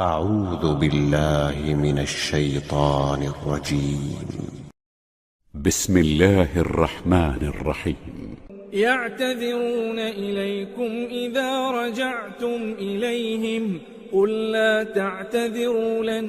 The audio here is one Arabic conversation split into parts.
أعوذ بالله من الشيطان الرجيم. بسم الله الرحمن الرحيم. يعتذرون إليكم إذا رجعتم إليهم قل لا تعتذروا لن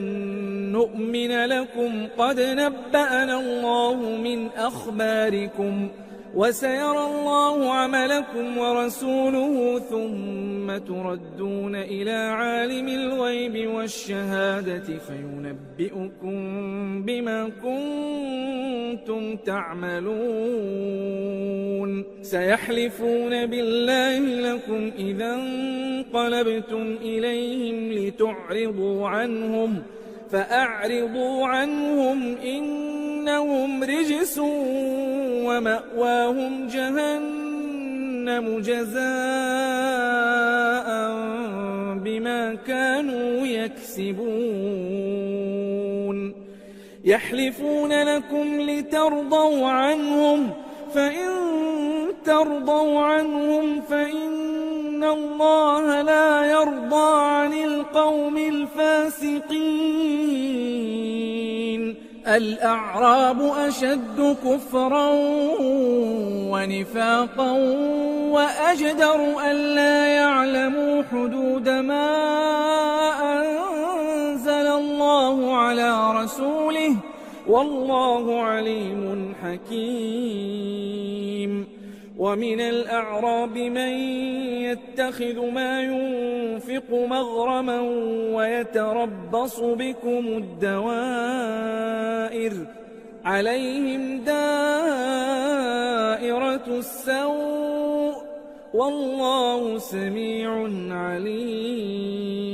نؤمن لكم قد نبأنا الله من أخباركم وسيرى الله عملكم ورسوله ثم تردون إلى عالم الغيب والشهادة فينبئكم بما كنتم تعملون. سيحلفون بالله لكم إذا انقلبتم إليهم لتعرضوا عنهم فأعرضوا عنهم إنهم رجس ومأواهم جهنم جزاء بما كانوا يكسبون. يحلفون لكم لترضوا عنهم فإن ترضوا عنهم فإن الله لا يرضى عن القوم الفاسقين. الأعراب أشد كفرا ونفاقا وأجدر ألا يعلموا حدود ما أنزل الله على رسوله والله عليم حكيم. ومن الأعراب من يتخذ ما ينفق مغرما ويتربص بكم الدوائر عليهم دائرة السوء والله سميع عليم.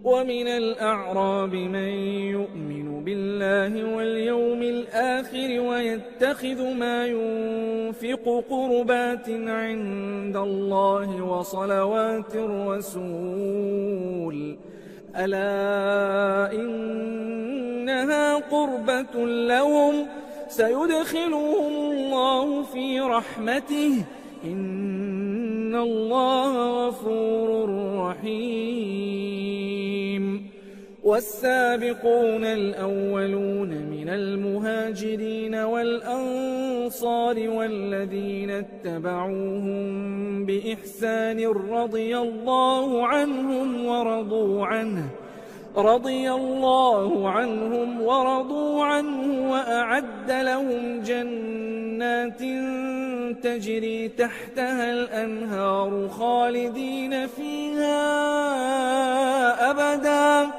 ومن الأعراب من يؤمن بالله واليوم الآخر ويتخذ ما ينفق قربات عند الله وصلوات الرسول ألا إنها قربة لهم سيدخلهم الله في رحمته إن الله غفور رحيم. والسابقون الأولون من المهاجرين والأنصار والذين اتبعوهم بإحسان رضي الله عنهم ورضوا عنه وأعد لهم جنات تجري تحتها الأنهار خالدين فيها أبدا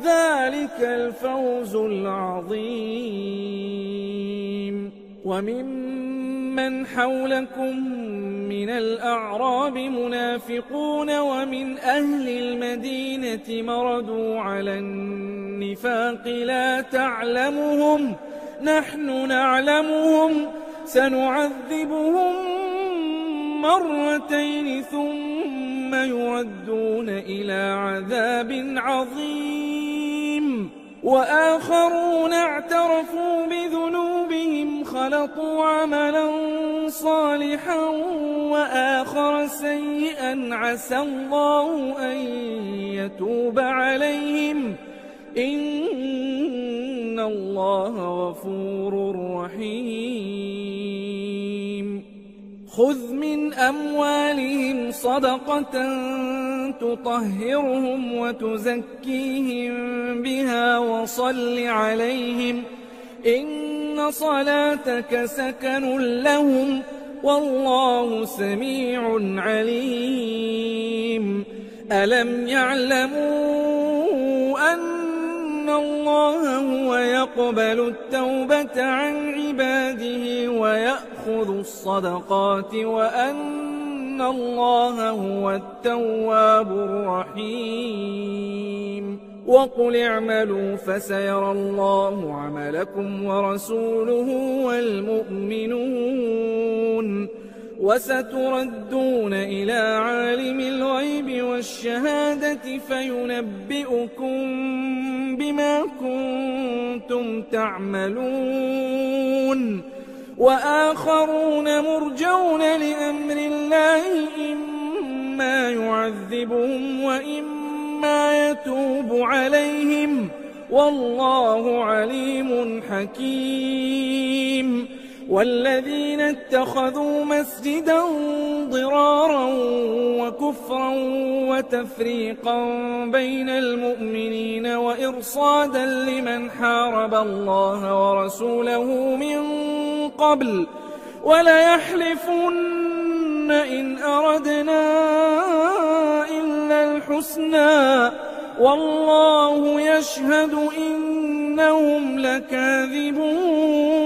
ذلك الفوز العظيم. وممن حولكم من الأعراب منافقون ومن أهل المدينة مردوا على النفاق لا تعلمهم نحن نعلمهم سنعذبهم مرتين ثم يردون إلى عذاب عظيم. وآخرون اعترفوا بذنوبهم خلطوا عملا صالحا وآخر سيئا عسى الله أن يتوب عليهم إن الله غفور رحيم. خذ من أموالهم صدقة تطهرهم وتزكيهم بها وصل عليهم إن صلاتك سكن لهم والله سميع عليم. ألم يعلموا أن الله هو يقبل التوبة عن عباده ويأخذ الصدقات وأن الله هو التواب الرحيم. وقل اعملوا فسيرى الله عملكم ورسوله والمؤمنون وستردون إلى عالم الغيب والشهادة فينبئكم بما كنتم تعملون. وآخرون مرجون لأمر الله إما يعذبهم وإما يتوب عليهم والله عليم حكيم. والذين اتخذوا مسجدا ضرارا وكفرا وتفريقا بين المؤمنين وإرصادا لمن حارب الله ورسوله من قبل وليحلفن إن أردنا إلا الحسنى والله يشهد إنهم لكاذبون.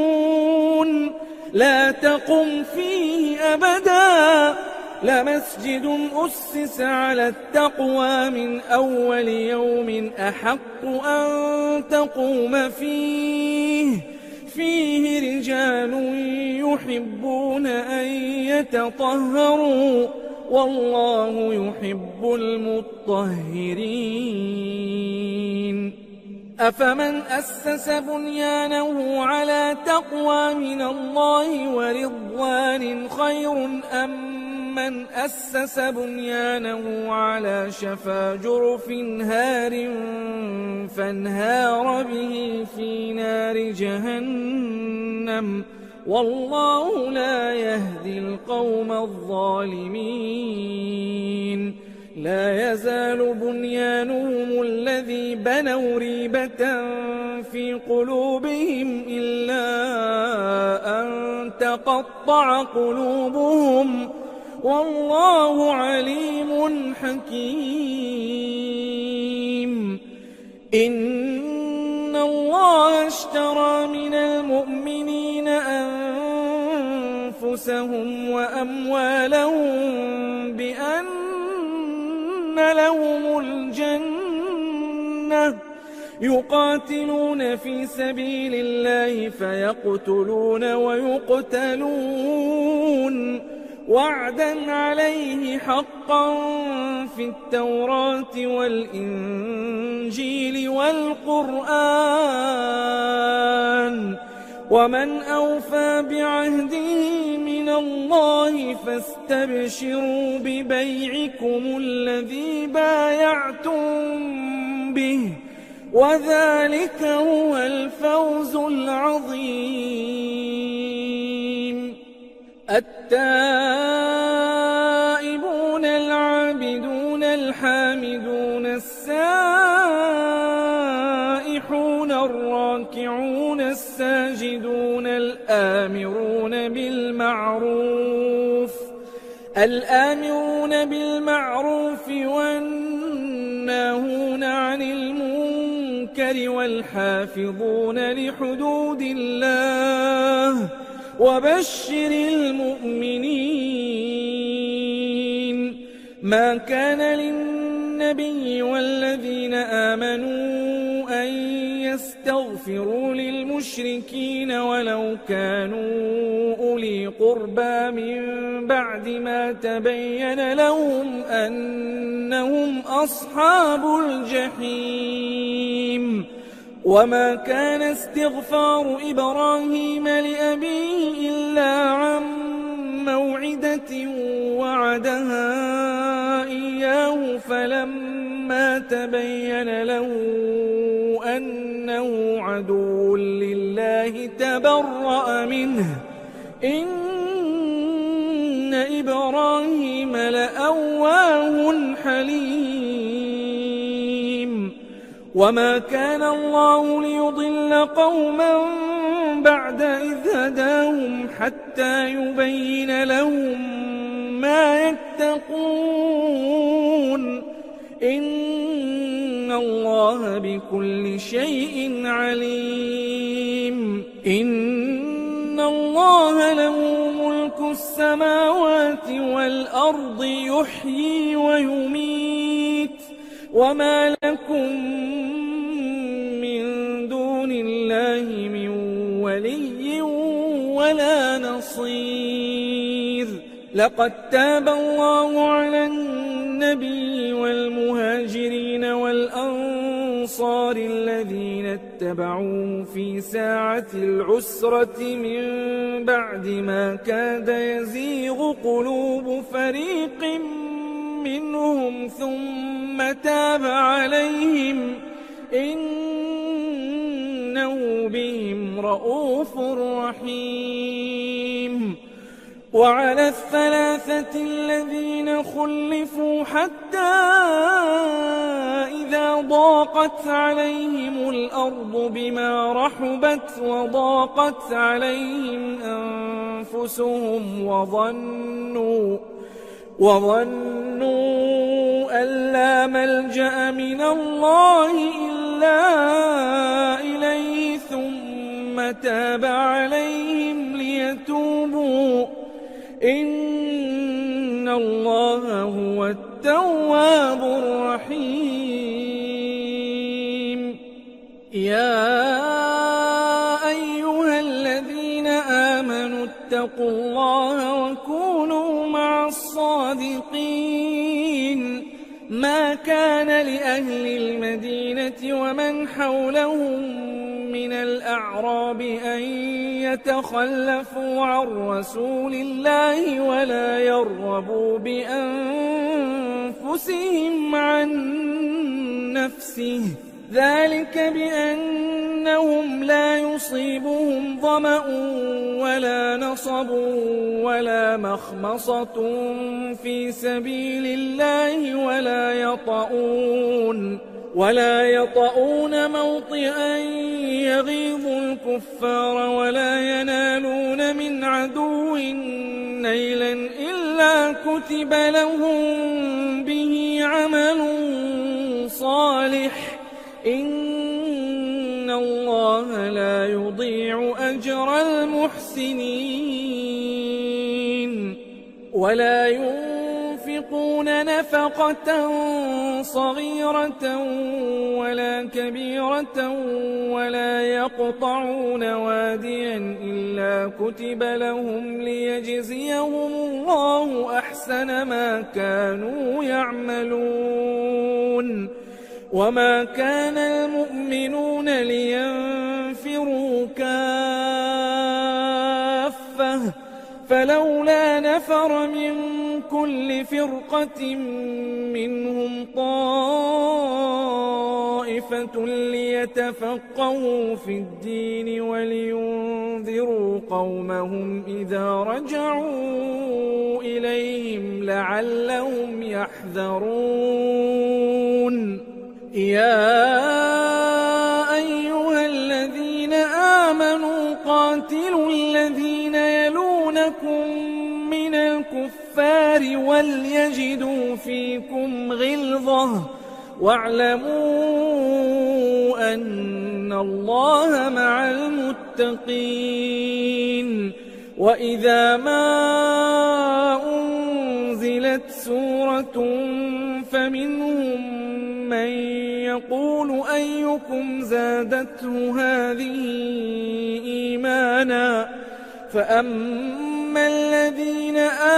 لا تقم فيه أبدا لمسجد أسس على التقوى من أول يوم أحق أن تقوم فيه رجال يحبون أن يتطهروا والله يحب المطهرين. أفمن أسس بنيانه على تقوى من الله ورضوان خير أم من أسس بنيانه على شفا جرف هار فانهار به في نار جهنم والله لا يهدي القوم الظالمين. لا يزال بنيانهم الذي بنوا ريبة في قلوبهم إلا أن تقطع قلوبهم والله عليم حكيم. إن الله اشترى من المؤمنين أنفسهم وأموالهم بأن لهم الجنة يقاتلون في سبيل الله فيقتلون ويقتلون وعدا عليه حقا في التوراة والإنجيل والقرآن ومن أوفى بعهده من الله فاستبشروا ببيعكم الذي بايعتم به وذلك هو الفوز العظيم. التائبون العابدون الحامدون السائحون الراكعون الساجدون الآمرون بالمعروف والناهون عن المنكر والحافظون لحدود الله وبشر المؤمنين. ما كان للنبي والذين آمنوا أن يستغفروا للمشركين ولو كانوا أولي قربى من بعد ما تبين لهم أنهم أصحاب الجحيم. وما كان استغفار إبراهيم لأبيه إلا عن موعدة وعدها إياه فلما تبين له أنه عدو لله تبرأ منه إن إبراهيم لأواه حليم. وما كان الله ليضل قوما بعد إذ هداهم حتى يبين لهم ما يتقون إن الله بكل شيء عليم. إن الله له ملك السماوات والأرض يحيي ويميت وما لكم من دون الله من ولي ولا نصير. لقد تاب الله على النبي والمهاجرين والأنصار الذين اتبعوه في ساعة العسرة من بعد ما كاد يزيغ قلوب فريق منهم ثم تاب عليهم رؤوف رحيم. وعلى الثلاثة الذين خلفوا حتى إذا ضاقت عليهم الأرض بما رحبت وضاقت عليهم أنفسهم وظنوا أن لا ملجأ من الله إلا إليه ثم تاب عليهم ليتوبوا إن الله هو التواب الرحيم. يا أيها الذين آمنوا اتقوا الله وكونوا مع الصادقين. ما كان لأهل المدينة ومن حولهم من الأعراب أن يتخلفوا عن رسول الله ولا يرغبوا بأنفسهم عن نفسه، ذلك بأنهم لا يصيبهم ظمأ ولا نصب ولا مخمصة في سبيل الله ولا يطؤون موطئا يغيظ الكفار ولا ينالون من عدو نيلا إلا كتب لهم به عمل صالح إن الله لا يضيع أجر المحسنين. ولا ينفقون نفقة صغيرة ولا كبيرة ولا يقطعون واديا إلا كتب لهم ليجزيهم الله أحسن ما كانوا يعملون. وما كان المؤمنون لينفروا كافة فلولا نفر من كل فرقة منهم طائفة ليتفقهوا في الدين ولينذروا قومهم إذا رجعوا إليهم لعلهم يحذرون. يا أيها الذين آمنوا قاتلوا الذين يلونكم من الكفار وليجدوا فيكم غلظة واعلموا أن الله مع المتقين. وإذا ما أنزلت سورة فمنهم من يقول أيكم زادته هذه إيمانا فأما الذين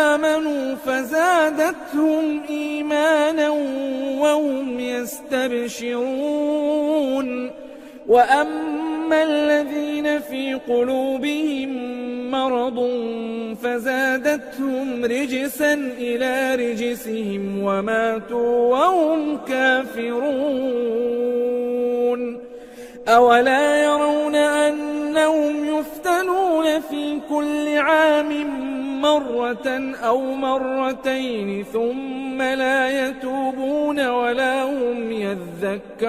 آمنوا فزادتهم إيمانا وهم يستبشرون. وأما الذين في قلوبهم مرض فزادتهم رجسا إلى رجسهم وماتوا وهم كافرون. أولا يرون أنهم يفتنون في كل عام مرة أو مرتين ثم لا يتوبون ولا هم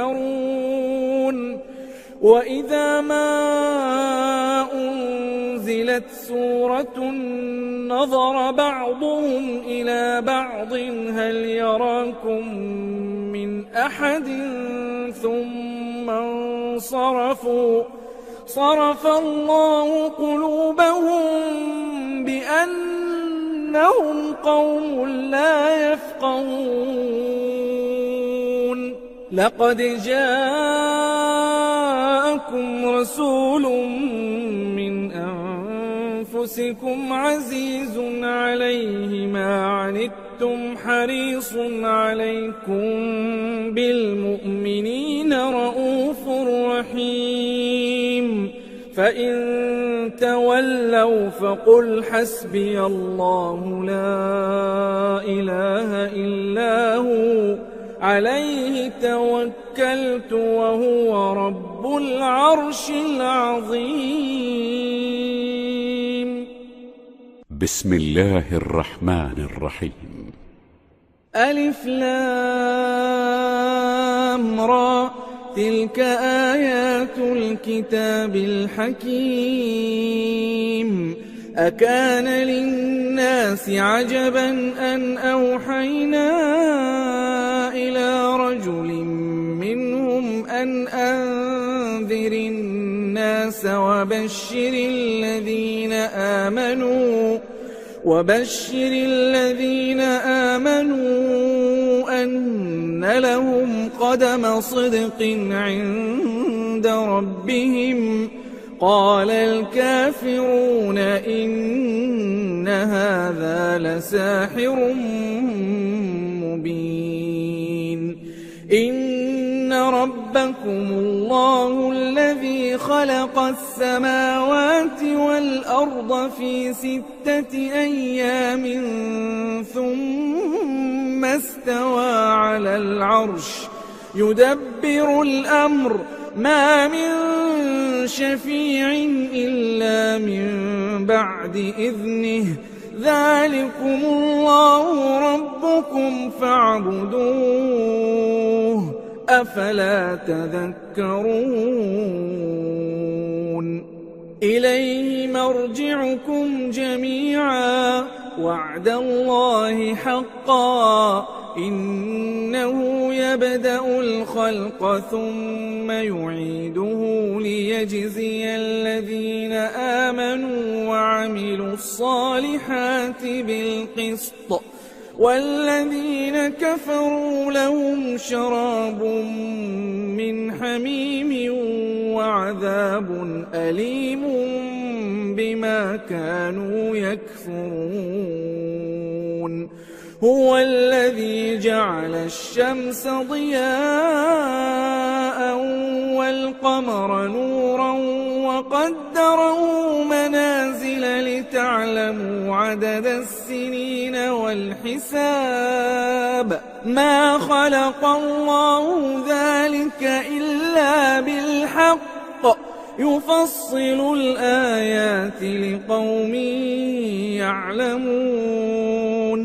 يذكرون. وإذا ما أنزلت سورة نظر بعضهم إلى بعض هل يراكم من أحد ثم انصرفوا صرف الله قلوبهم بأنهم قوم لا يفقهون. لقد جاءكم رسول من أنفسكم عزيز عليه ما عنتم حريص عليكم بالمؤمنين رؤوف رحيم. فإن تولوا فقل حسبي الله لا إله إلا هو عليه توكلت توكلت وهو رب العرش العظيم. بسم الله الرحمن الرحيم. ألف لام را، تلك آيات الكتاب الحكيم. أكان للناس عجبا أن أوحينا إلى رجل منهم أن أنذر الناس وبشر الذين آمنوا أن لهم قدم صدق عند ربهم. قال الكافرون إن هذا لساحر مبين. إن ربكم الله الذي خلق السماوات والأرض في 6 أيام ثم استوى على العرش يدبر الأمر ما من شفيع إلا من بعد إذنه. ذلكم الله ربكم فاعبدوه أفلا تذكرون. إليه مرجعكم جميعا وعد الله حقا إنه يبدأ الخلق ثم يعيده ليجزي الذين آمنوا وعملوا الصالحات بالقسط والذين كفروا لهم شراب من حميم وعذاب أليم بما كانوا يكفرون. هو الذي جعل الشمس ضياء والقمر نورا وقدره منازل لتعلموا عدد السنين والحساب. ما خلق الله ذلك إلا بالحق يفصل الآيات لقوم يعلمون.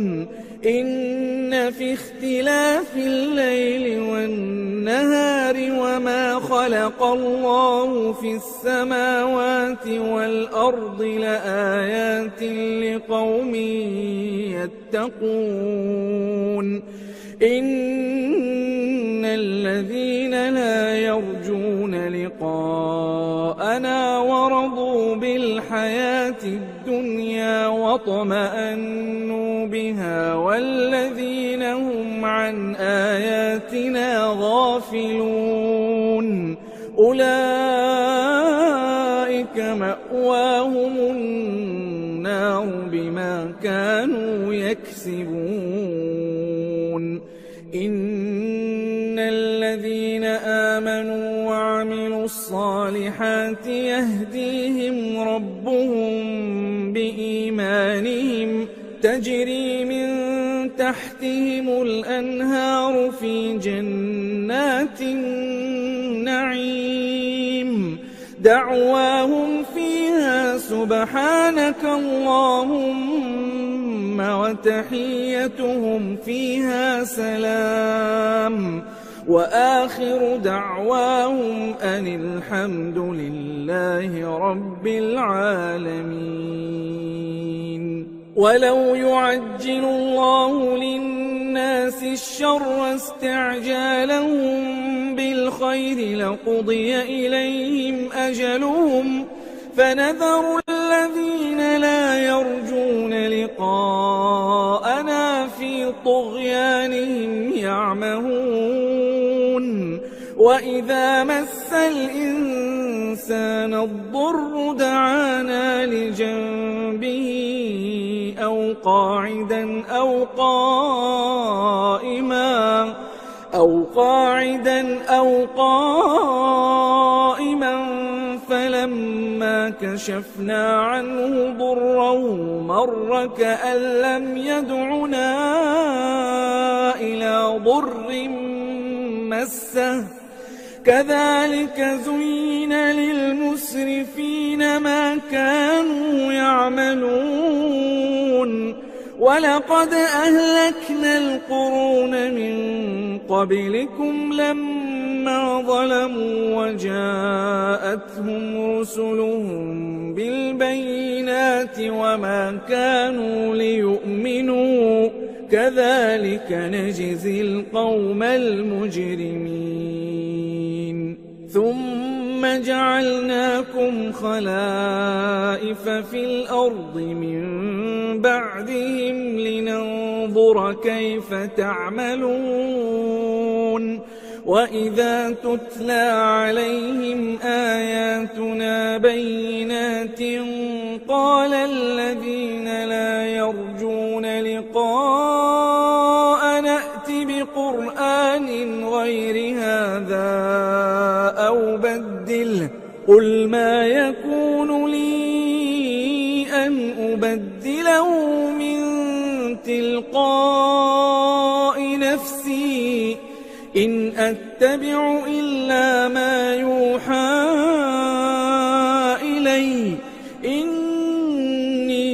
إن في اختلاف الليل والنهار وما خلق الله في السماوات والأرض لآيات لقوم يتقون. إن الذين لا يرجون لقاءنا ورضوا بالحياة الدنيا واطمأنوا بها والذين هم عن آياتنا غافلون أولئك مأواهم النار بما كانوا يكسبون. إن الذين آمنوا وعملوا الصالحات يهديهم ربهم بإيمانهم تجري من تحتهم الأنهار في جنات النعيم دعواهم فيها سبحانك اللهم وتحيتهم فيها سلام وآخر دعواهم أن الحمد لله رب العالمين. ولو يعجل الله للناس الشر استعجالهم بالخير لقضي إليهم أجلهم فنذر الذين لا يرجون لقاءنا في طغيانهم يعمهون. وإذا مس الإنسان الضر دعانا لجنبه أو قاعدا أو قائما فلما كشفنا عنه ضره مر كأن لم يدعنا إلى ضر مسه كذلك زين للمسرفين ما كانوا يعملون ولقد أهلكنا القرون من قبلكم لما ظلموا وجاءتهم رسلهم بالبينات وما كانوا ليؤمنوا كذلك نجزي القوم المجرمين ثم جعلناكم خلائف في الأرض من بعدهم لننظر كيف تعملون وإذا تتلى عليهم آياتنا بينات قال الذين لا يرجون لقاء نأت بقرآن غير هذا أو بدله قل ما يكون لي أن أبدله من تلقاء نفسي إن أتبع إلا ما يوحى إلي إني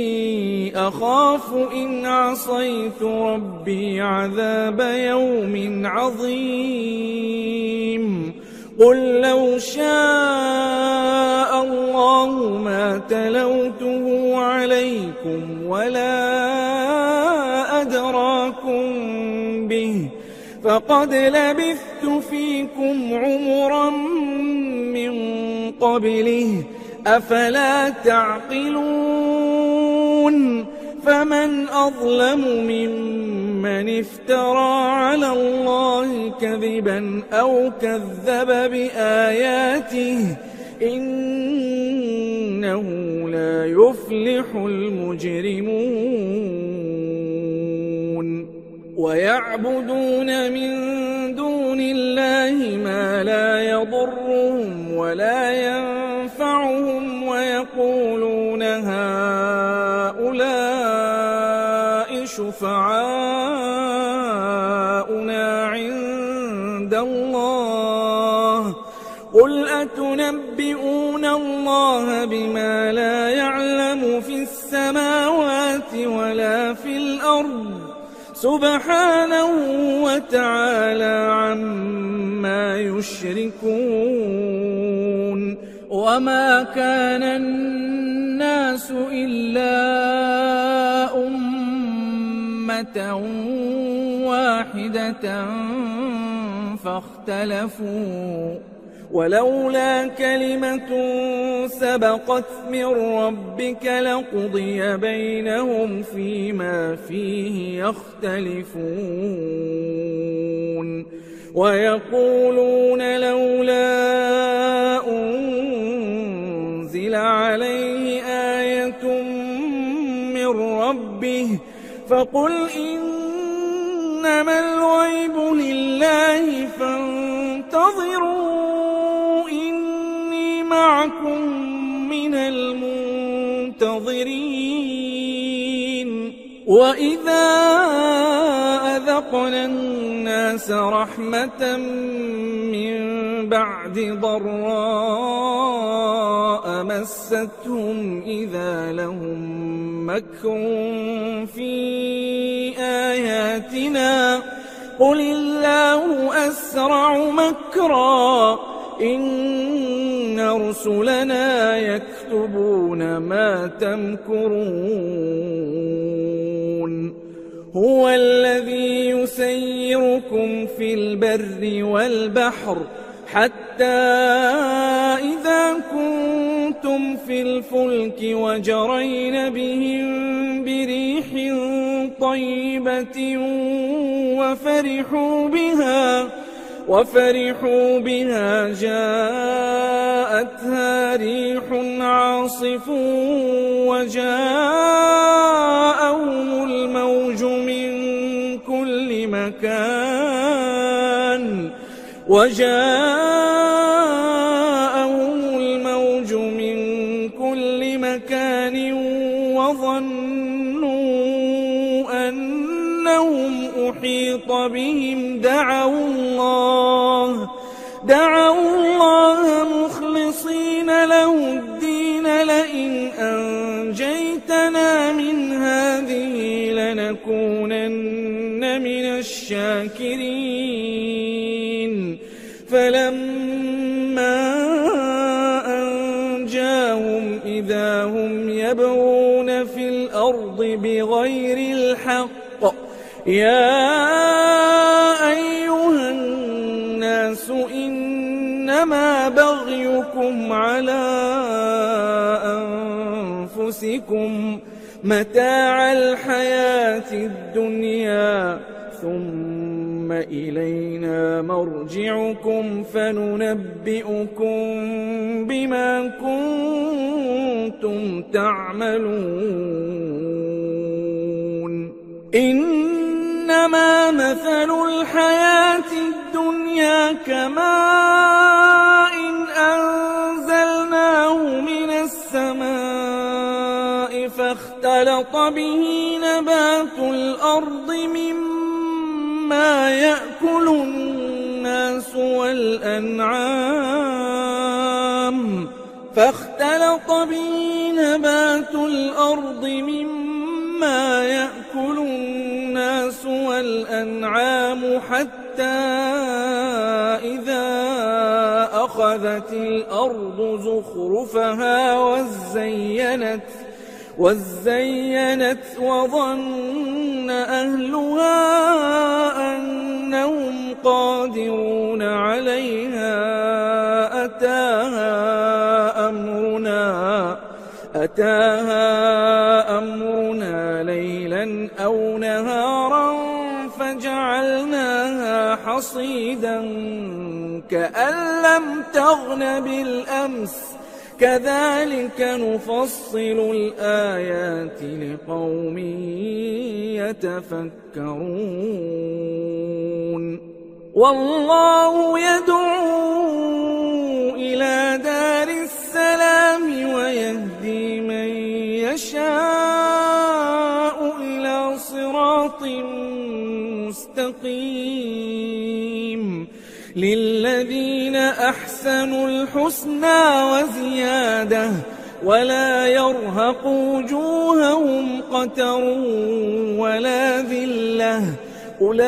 أخاف إن عصيت ربي عذاب يوم عظيم قل لو شاء الله ما تلوته عليكم ولا أدراكم به فقد لبثت فيكم عمرا من قبله أفلا تعقلون فمن أظلم ممن افترى على الله كذبا أو كذب بآياته إنه لا يفلح المجرمون ويعبدون من دون الله ما لا يضرهم ولا ينفعهم ويقولون هؤلاء شفعاؤنا عند الله قل أتنبئون الله بما لا يعلم في السماوات ولا في الأرض سبحانه وتعالى عما يشركون وما كان الناس إلا أمة واحدة فاختلفوا ولولا كلمة سبقت من ربك لقضي بينهم فيما فيه يختلفون ويقولون لولا أنزل عليه آية من ربه فقل إنما الغيب لله فانتظروا إني معكم من المنتظرين وإذا أذقنا الناس رحمة من بعد ضراء مستهم إذا لهم مكر في آياتنا قل الله أسرع مكرا إن رسلنا يكتبون ما تمكرون هو الذي يسيركم في البر والبحر حتى إذا كنتم في الفلك وجرين بهم بريح طيبة وفرحوا بها جاءتها ريح عاصف وجاءهم الموج من كل مكان وظنوا أنهم أحيط بهم دعوا الله مخلصين له الدين لئن أنجيتنا من هذه لنكونن من الشاكرين فلما أنجاهم إذا هم يبغون في الأرض بغير الحق يا أيها الناس إنما بغيكم على أنفسكم متاع الحياة الدنيا ثم إلينا مرجعكم فننبئكم بما كنتم تعملون إنما مثل الحياة الدنيا كماء أنزلناه من السماء فاختلط به نبات الأرض مما يأكل الناس والأنعام حتى إذا أخذت الأرض زخرفها وزينت وظن أهلها أنهم قادرون عليها أتاها أمرنا ليلا أو نهارا فجعلناها حصيدا كأن لم تغن بالأمس كذلك نفصل الآيات لقوم يتفكرون والله يدعو إلى دار السلام ويهدي من يشاء إلى صراط مستقيم للذين أحسنوا الحسنى وزيادة ولا يرهق وجوههم قتر ولا ذلة أولئك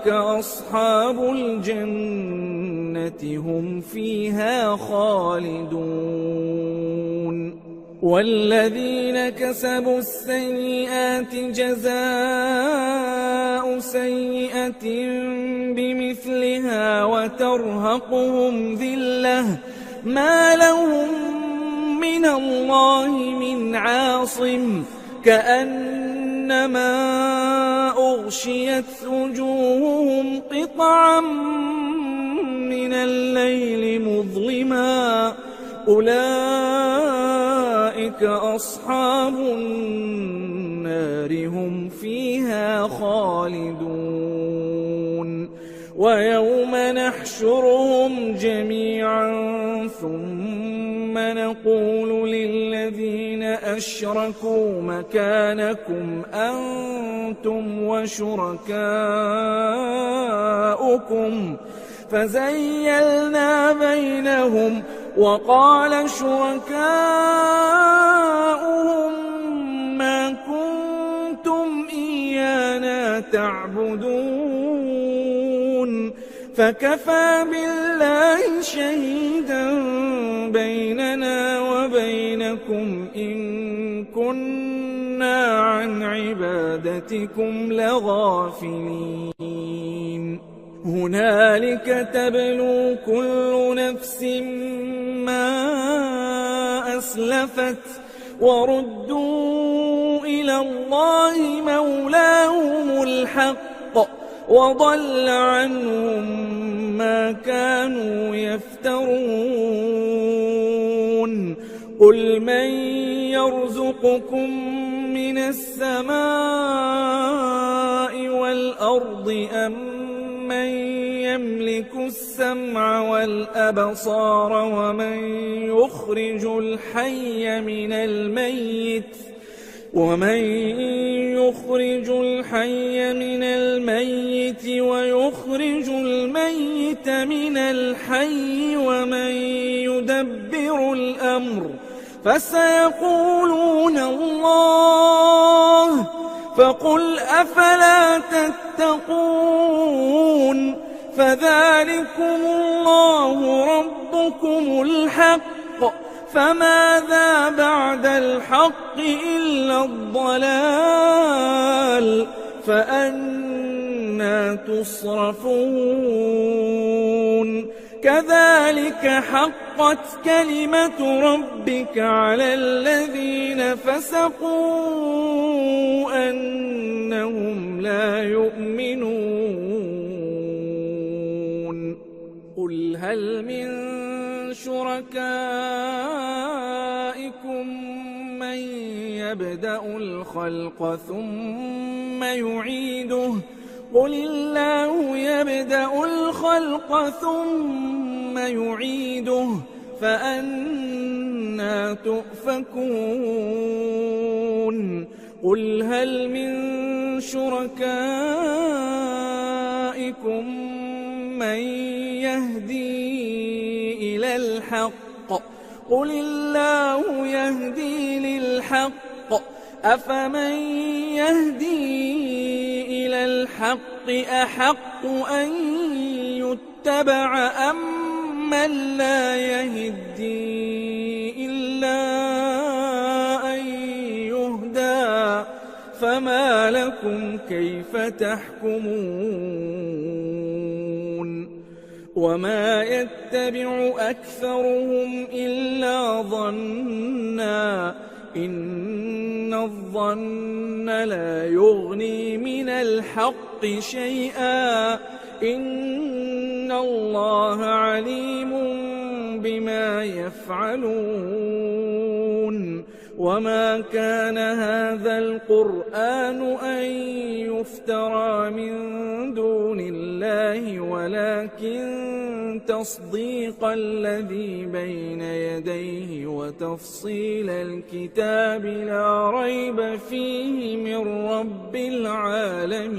أصحاب الجنة هم فيها خالدون والذين كسبوا السيئات جزاء سيئة بمثلها وترهقهم ذلة ما لهم من الله من عاصم كأنما أغشيت وجوههم قطعا من الليل مظلما أولئك أصحاب النار هم فيها خالدون ويوم نحشرهم جميعا ثم نقول للذين أشركوا مكانكم أنتم وشركاؤكم فزيلنا بينهم وقال شركاؤهم ما كنتم إيانا تعبدون فكفى بالله شهيدا بيننا وبينكم إن كنا عن عبادتكم لغافلين هنالك تبلو كل نفس ما أسلفت وردوا إلى الله مولاهم الحق وضل عنهم ما كانوا يفترون قل من يرزقكم من السماء والأرض أم من يملك السمع والأبصار ومن يخرج الحي من الميت ومن يخرج الحي من الميت ويخرج الميت من الحي ومن يدبر الأمر فسيقولون الله فقل أفلا تتقون فذلكم الله ربكم الحق فماذا بعد الحق إلا الضلال فأنى تصرفون كذلك حقت كلمة ربك على الذين فسقوا أنهم لا يؤمنون قل هل من شركائكم من يبدأ الخلق ثم يعيده قل الله يبدأ الخلق ثم يعيده فأنى تؤفكون قل هل من شركائكم من يهدي إلى الحق قل الله يهدي للحق أفمن يهدي إلى الحق أحق أن يتبع أم من لا يهدي إلا أن يهدى فما لكم كيف تحكمون وما يتبع أكثرهم إلا ظنا إن الظن لا يغني من الحق شيئا إن الله عليم بما يفعلون وما كان هذا القرآن أن يفترى من دون الله ولكن تصديق الذي بين يديه وتفصيل الكتاب لا ريب فيه من رب العالمين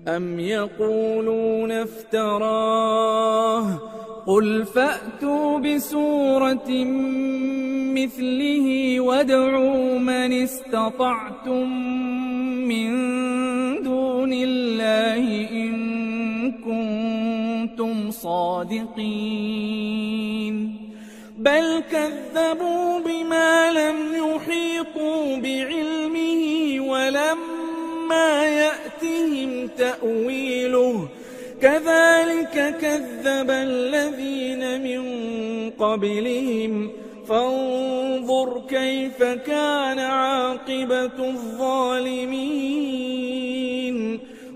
أم يقولون افتراه قل فأتوا بسورة مثله وادعوا من استطعتم من دون الله إن كنتم صادقين بل كذبوا بما لم يحيطوا بعلمه ولما يأتهم تأويله كذلك كذب الذين من قبلهم فانظر كيف كان عاقبة الظالمين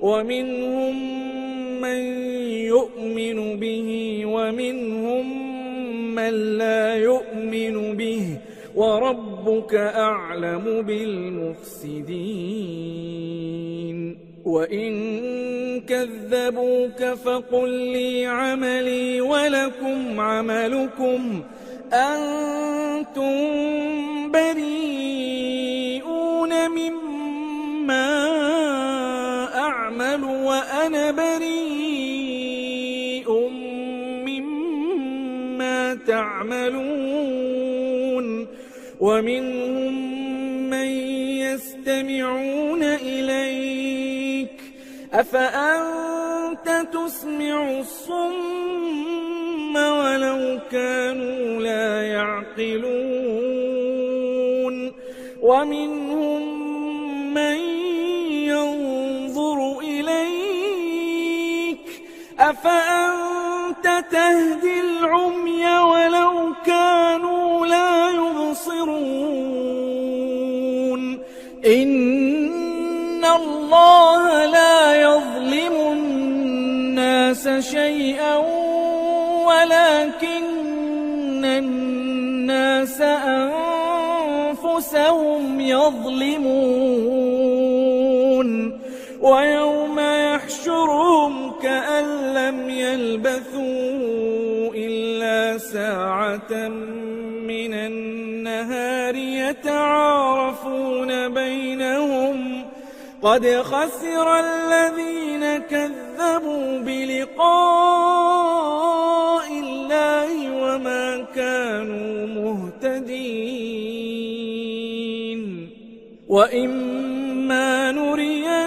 ومنهم من يؤمن به ومنهم من لا يؤمن به وربك أعلم بالمفسدين وإن كذبوك فقل لي عملي ولكم عملكم أنتم بريئون مما أعمل وأنا بريء مما تعملون ومنهم من يستمعون إليك أفأنت تسمع الصم ولو كانوا لا يعقلون ومنهم من ينظر إليك أفأنت تهدي العمي ولو كانوا لا يبصرون إن الله لا يظلم الناس شيئا ولكن الناس أنفسهم يظلمون ويوم يحشرهم كأن لم يلبثوا إلا ساعة من النهار يتعارفون بينهم قد خسر الذين كذبوا بلقاء الله وما كانوا مهتدين وإما نرينك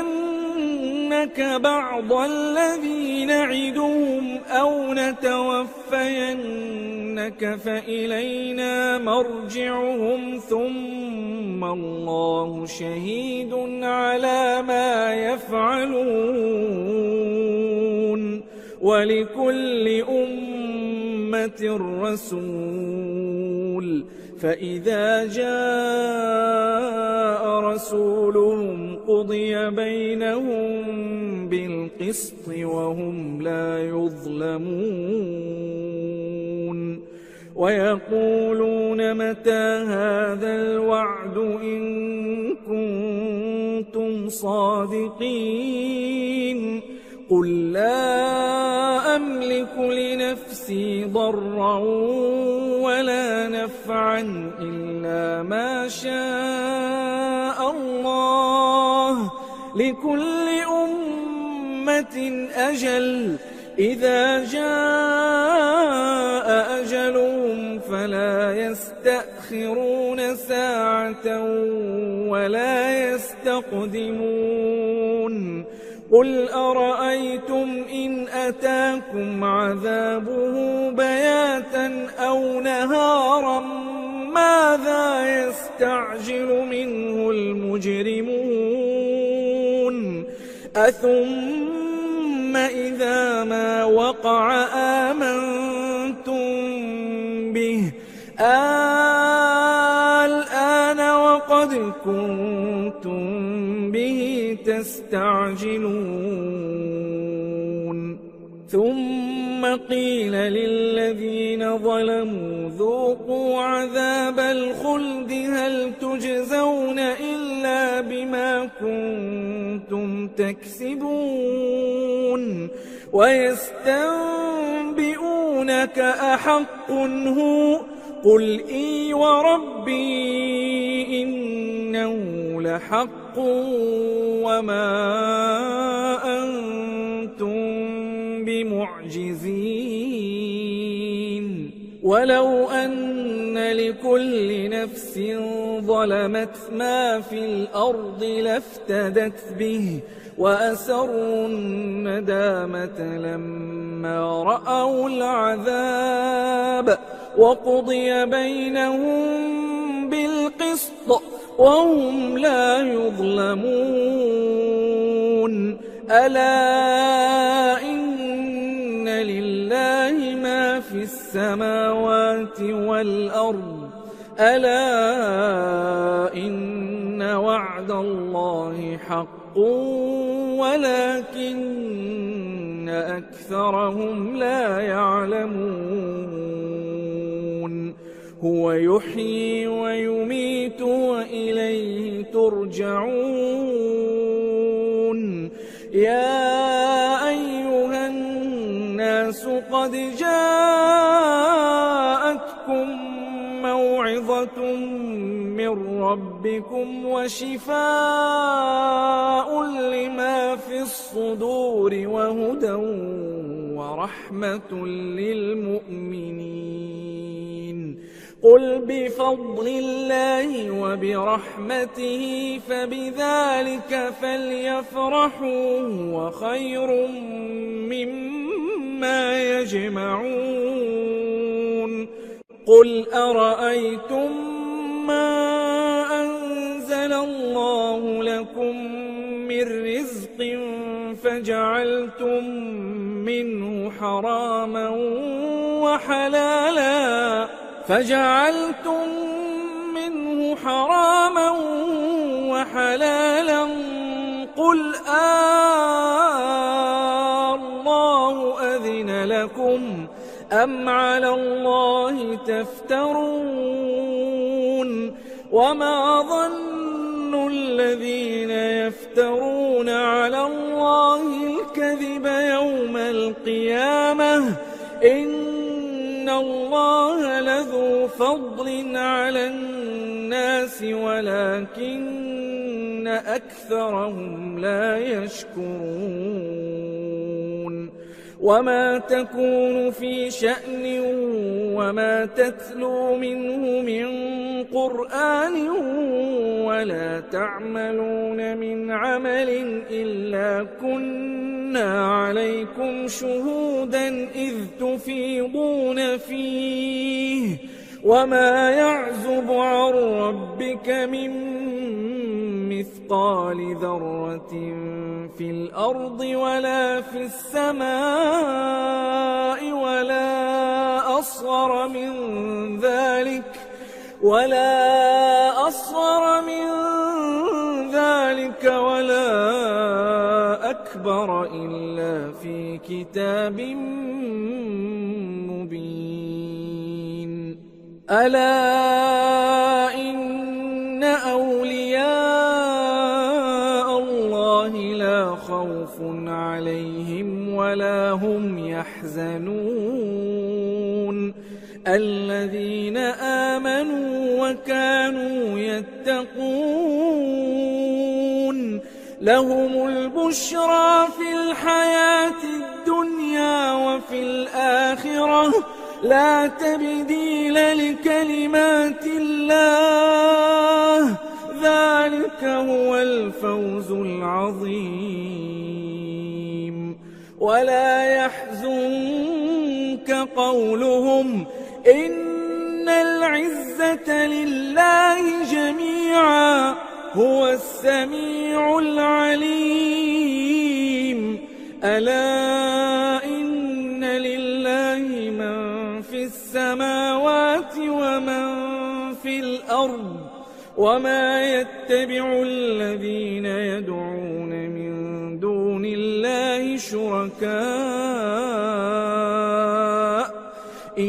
بعض الذي نعدهم أو نتوفينك فإلينا مرجعهم ثم الله شهيد على ما يفعلون ولكل أمة رسول فإذا جاء رسولهم قضي بينهم بالقسط وهم لا يظلمون ويقولون متى هذا الوعد إن كنتم صادقين قل لا أملك لنفسي ضرا ولا نفعا إلا ما شاء الله لكل أمة أجل إذا جاء أجلهم فلا يستأخرون ساعة ولا يستقدمون قل أرأيتم إن أتاكم عذابه بياتا أو نهارا ماذا يستعجل منه المجرمون أثم إذا ما وقع آمنتم به الآن وقد كنتم به تستعجلون ثم قيل للذين ظلموا ذوقوا عذاب الخلد هل تجزون إلا بما كنتم تكسبون ويستنبئونك أحق هو قل إي وربي إنه لحق وما أنتم بمعجزين ولو أن لكل نفس ظلمت ما في الأرض لافتدت به وأسروا الندامة لما رأوا العذاب وقضي بينهم بالقسط وهم لا يظلمون ألا إن لله ما في السماوات والأرض ألا إن وعد الله حق ولكن أكثرهم لا يعلمون هو يحيي ويميت وإليه ترجعون يا أيها الناس قد جاءتكم موعظة من ربكم وشفاء لما في الصدور وهدى ورحمة للمؤمنين قل بفضل الله وبرحمته فبذلك فليفرحوا هو خير مما يجمعون قل أرأيتم ما أنزل الله لكم من رزق فجعلتم منه حراما وحلالا قل الله أذن لكم أم على الله تفترون وما ظن الذين يفترون على الله الكذب يوم القيامة إن إن الله لذو فضل على الناس ولكن أكثرهم لا يشكرون وما تكون في شأن وما تتلو منه من قرآن ولا تعملون من عمل إلا كنا عليكم شهودا إذ تفيضون فيه وما يعزب عن ربك من مثقال ذرة في الأرض ولا في السماء ولا أصغر من ذلك ولا أكبر إلا في كتاب مبين ألا إن أولياء الله لا خوف عليهم ولا هم يحزنون الذين آمنوا وكانوا يتقون لهم البشرى في الحياة الدنيا وفي الآخرة لا تبديل لكلمات الله ذلك هو الفوز العظيم ولا يحزنك قولهم إن العزة لله جميعا هو السميع العليم ألا إن لله من في السماوات ومن في الأرض وما يتبع الذين يدعون من دون الله شركاء إن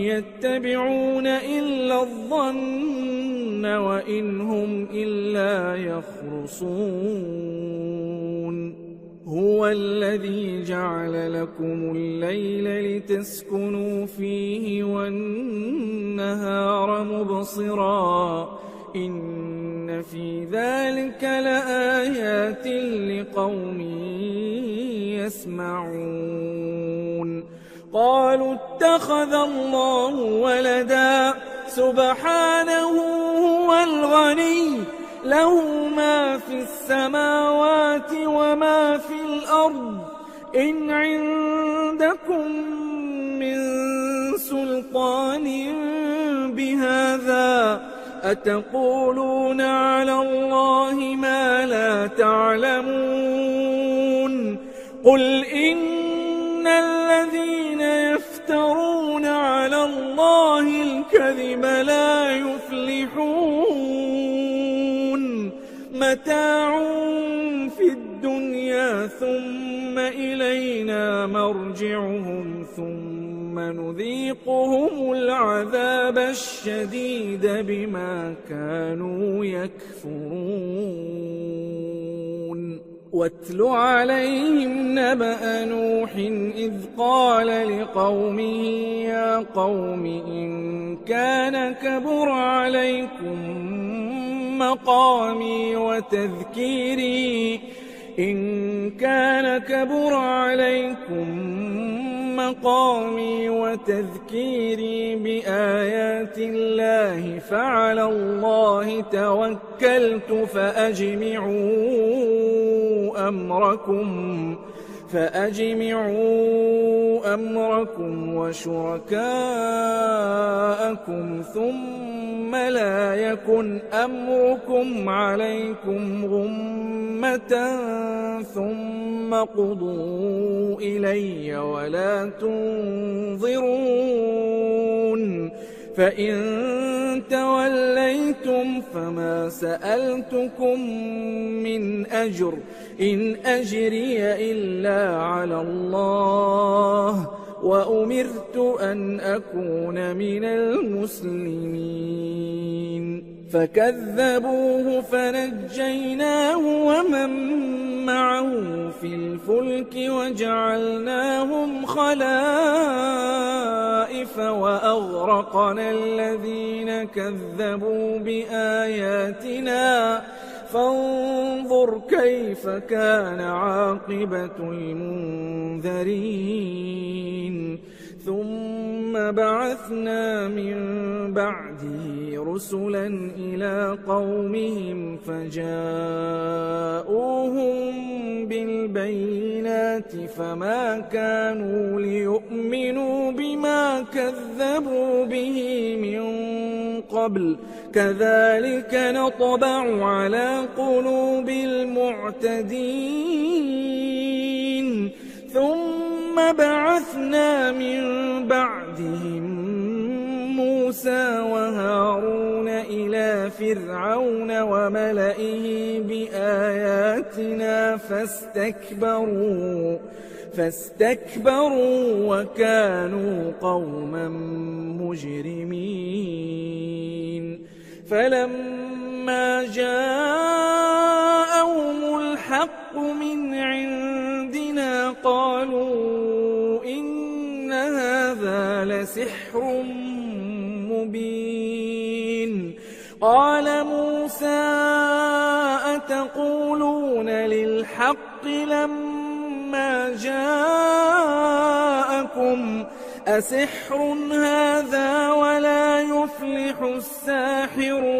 يتبعون إلا الظن وإن هم إلا يخرصون هو الذي جعل لكم الليل لتسكنوا فيه والنهار مبصرا إن في ذلك لآيات لقوم يسمعون قالوا اتخذ الله ولدا سبحانه هو الغني له ما في السماوات وما في الأرض إن عندكم من سلطان بهذا أتقولون على الله ما لا تعلمون قل إن الذين يفترون على الله الكذب لا يفلحون متاع في الدنيا ثم إلينا مرجعهم ثم نذيقهم العذاب الشديد بما كانوا يكفرون واتل عليهم نبأ نوح إذ قال لقومه يا قوم إن كان كبر عليكم مقامي وتذكيري بآيات الله فعلى الله توكلت فأجمعوا أمركم وشركاءكم ثم لا يكن أمركم عليكم غمة ثم قضوا إلي ولا تنظرون فإن توليتم فما سألتكم من أجر إن أجري إلا على الله وأمرت أن أكون من المسلمين فكذبوه فنجيناه ومن معه في الفلك وجعلناهم خلائف وأغرقنا الذين كذبوا بآياتنا فانظر كيف كان عاقبة المنذرين ثم بعثنا من بعده رسلا إلى قومهم فجاءوهم بالبينات فما كانوا ليؤمنوا بما كذبوا به من قبل كذلك نطبع على قلوب المعتدين ثم بعثنا من بعدهم موسى وهارون إلى فرعون وملئه بآياتنا فاستكبروا وكانوا قوما مجرمين فلما جاءهم الحق من عندنا قالوا إن هذا لسحر مبين قال موسى أتقولون للحق لما جاءكم أسحر هذا ولا يفلح الساحرون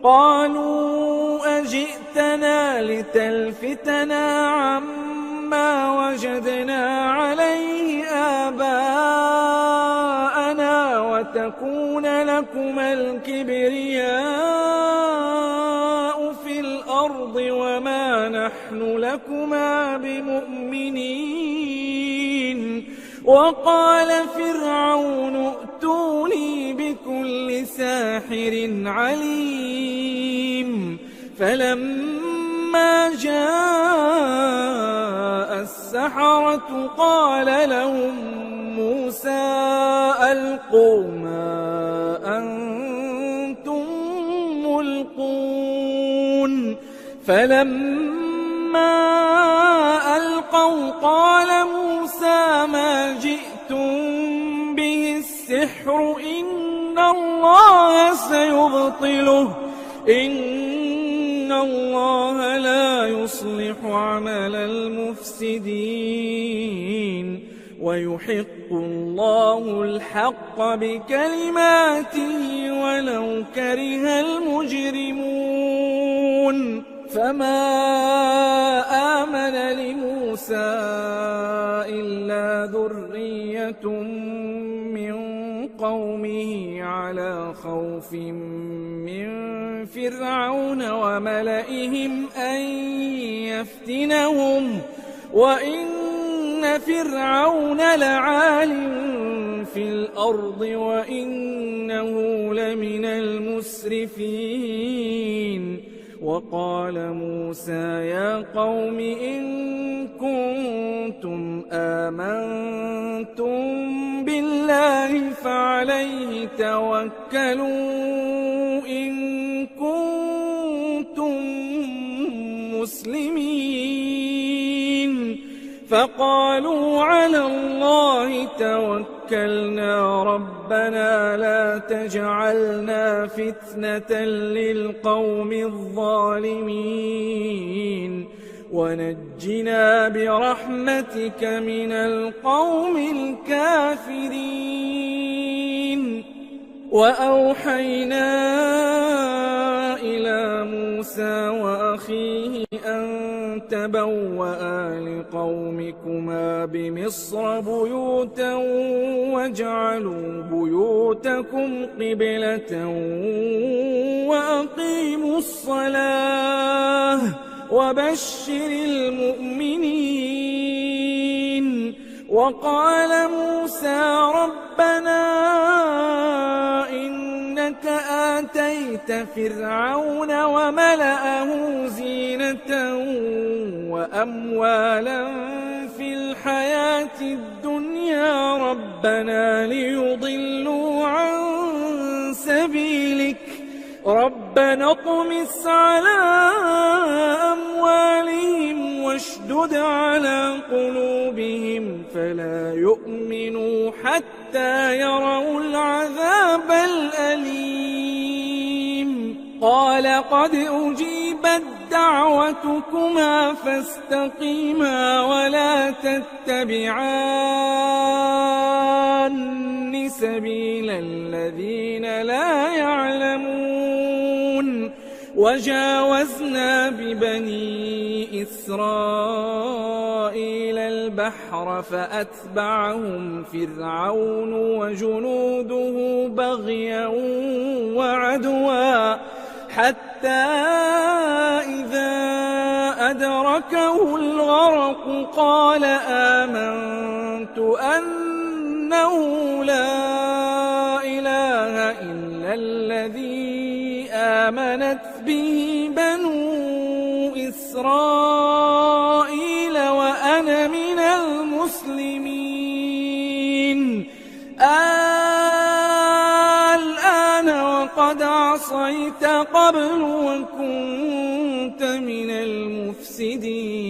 قالوا أجئتنا لتلفتنا عما وجدنا عليه آباءنا وتكون لكما الكبرياء في الأرض وما نحن لكما بمؤمنين وقال فرعون ائتوني بكل ساحر عليم فلما جاء السحرة قال لهم موسى ألقوا ما أنتم ملقون فلما ألقوا قال موسى ما جئتم به السحر إن الله سيبطله إن الله لا يصلح عمل المفسدين ويحق الله الحق بكلماته ولو كره المجرمون فما آمن لموسى إلا ذرية من قومه على خوف من فرعون وملئهم أن يفتنهم وإن فرعون لعال في الأرض وإنه لمن المسرفين وقال موسى يا قوم إن كنتم آمنتم بالله فعليه توكلوا إن كنتم مسلمين فقالوا على الله توكلنا ربنا لا تجعلنا فتنة للقوم الظالمين ونجنا برحمتك من القوم الكافرين وأوحينا إلى موسى وأخيه أن تبوأ لقومكما بمصر بيوتا واجعلوا بيوتكم قبلة وأقيموا الصلاة وبشر المؤمنين وقال موسى ربنا إنك آتيت فرعون وملأه زينة وأموالا في الحياة الدنيا ربنا ليضلوا عن سبيلك ربنا اطمس على أموالهم واشدد على قلوبهم بهم فلا يؤمنوا حتى يروا العذاب الأليم. قال قد أجيبت دعوتكما فاستقيما ولا تتبعان سبيل الذين لا يعلمون. وجاوزنا ببني إسرائيل البحر فأتبعهم فرعون وجنوده بغيا وعدوا حتى إذا أدركه الغرق قال آمنت أنه لا إله إلا الذي آمنت به بنو إسرائيل وأنا من المسلمين. الآن وقد عصيت قبل وكنت من المفسدين.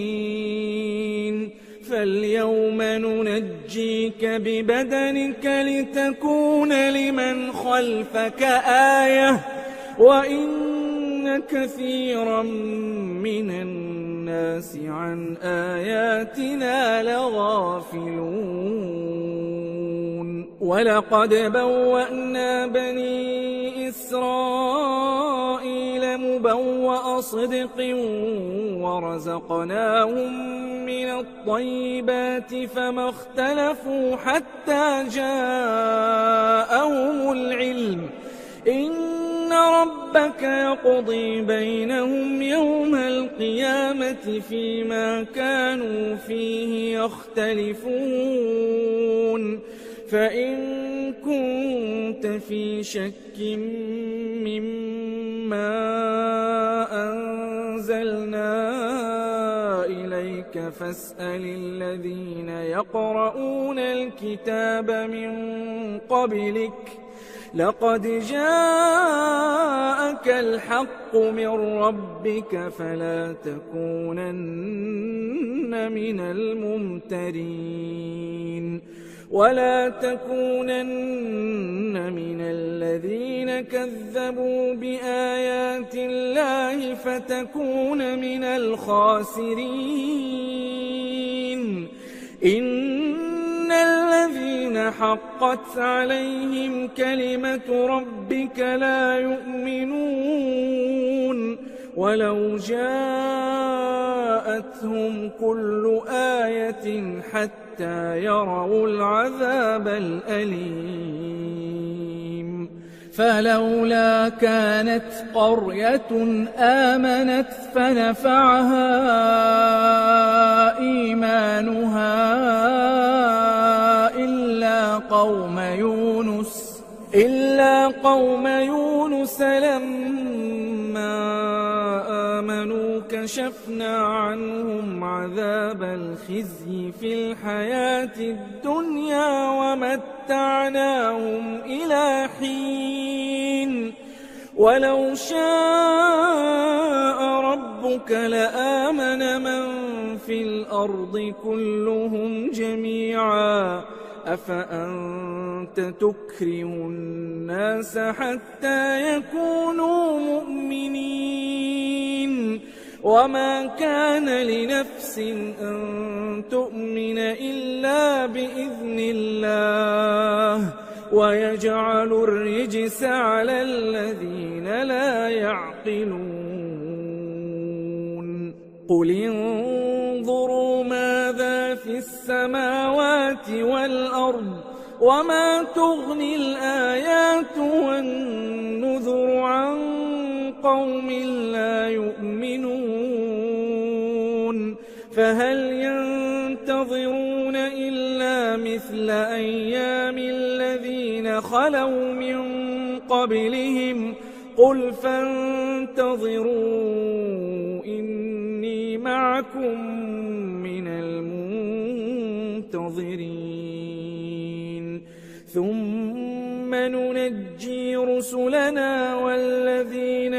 فاليوم ننجيك ببدنك لتكون لمن خلفك آية وإن كثيرا من الناس عن آياتنا لغافلون. ولقد بوأنا بني إسرائيل مبوأ صدق ورزقناهم من الطيبات فما اختلفوا حتى جاءهم العلم. إن ربك يقضي بينهم يوم القيامة فيما كانوا فيه يختلفون. فإن كنت في شك مما أنزلنا إليك فاسأل الذين يقرؤون الكتاب من قبلك لقد جاءك الحق من ربك فلا تكونن من الممترين. ولا تكونن من الذين كذبوا بآيات الله فتكون من الخاسرين. إن الذين حقت عليهم كلمة ربك لا يؤمنون ولو جاءتهم كل آية حتى يروا العذاب الأليم. فلولا كانت قرية آمنت فنفعها إيمانها إلا قوم يونس لما آمنوا كشفنا عنهم عذاب الخزي في الحياة الدنيا ومتعناهم إلى حين. ولو شاء ربك لآمن من في الأرض كلهم جميعا أفأنت تكره الناس حتى يكونوا مؤمنين. وما كان لنفس أن تؤمن إلا بإذن الله ويجعل الرجس على الذين لا يعقلون. قل انظروا ماذا في السماوات والأرض وما تغني الآيات والنذر عن قوم لا يؤمنون. فهل ينتظرون إلا مثل أيام الذين خلوا من قبلهم قل فانتظروا إني معكم من المنتظرين. ثم ننجي رسلنا والذين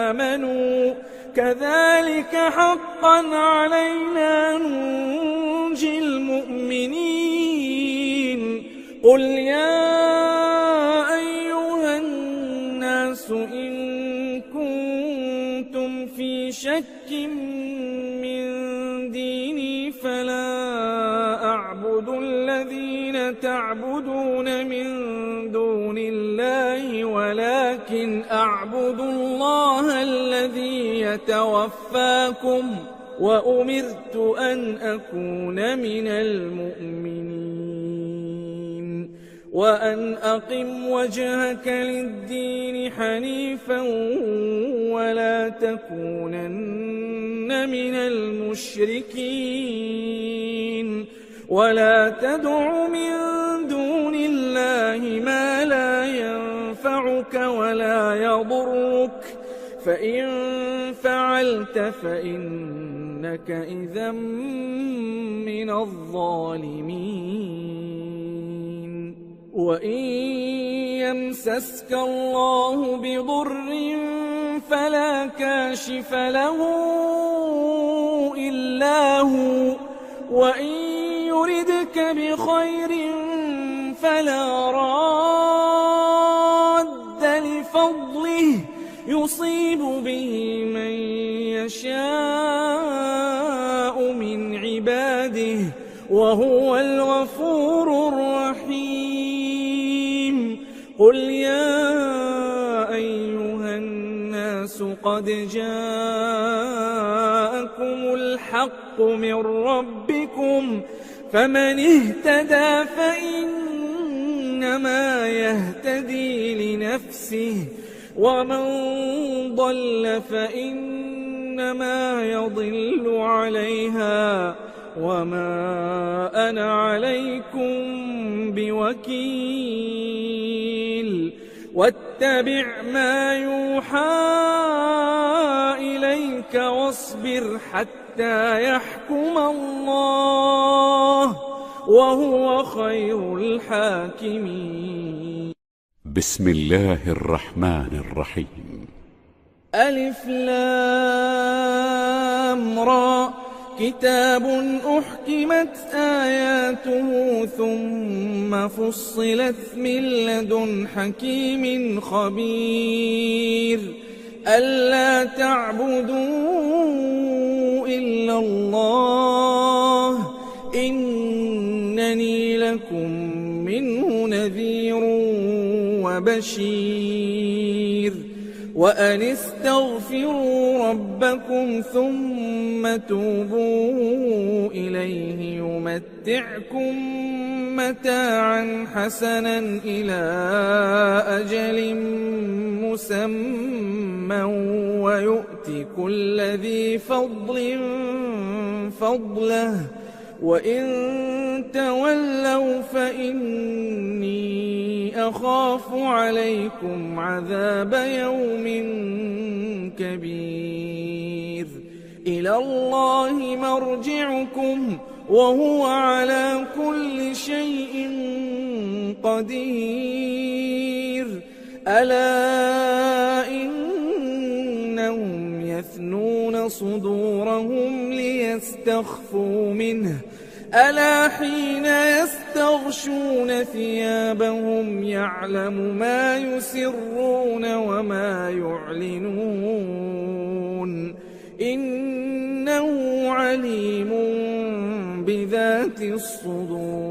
آمنوا كذلك حقا علينا ننجي المؤمنين. المؤمنين قل يا أيها الناس إن كنتم في شك من ديني فلا أعبد الذين تعبدون من دون الله ولكن أعبد الله الذي يتوفاكم وأمرت أن أكون من المؤمنين وأن أقم وجهك للدين حنيفا ولا تكونن من المشركين ولا تدع من دون الله ما لا ينفعك ولا يضرك فإن فعلت فإنك إذا من الظالمين وإن يمسسك الله بضر فلا كاشف له إلا هو وإن يردك بخير فلا راد لفضله يصيب به من يشاء من عباده وهو الغفور الرحيم قل يا أيها الناس قد جاءكم الحق من ربكم فمن اهتدى فإنما يهتدي لنفسه ومن ضل فإنما يضل عليها وما أنا عليكم بوكيل واتبع ما يوحى إليك واصبر حتى يحكم الله وهو خير الحاكمين بسم الله الرحمن الرحيم ألف لام را كتاب أحكمت آياته ثم فصلت من لدن حكيم خبير ألا تعبدوا إلا الله إنني لكم منه نذير وبشير وأن استغفروا ربكم ثم توبوا إليه يمتعكم متاعا حسنا إلى أجل مسمى ويؤت كل ذي فضل فضله وإن تولوا فإني أخاف عليكم عذاب يوم كبير إلى الله مرجعكم وهو على كل شيء قدير ألا إنهم يثنون صدورهم ليستخفوا منه ألا حين يستغشون ثيابهم يعلم ما يسرون وما يعلنون إنه عليم بذات الصدور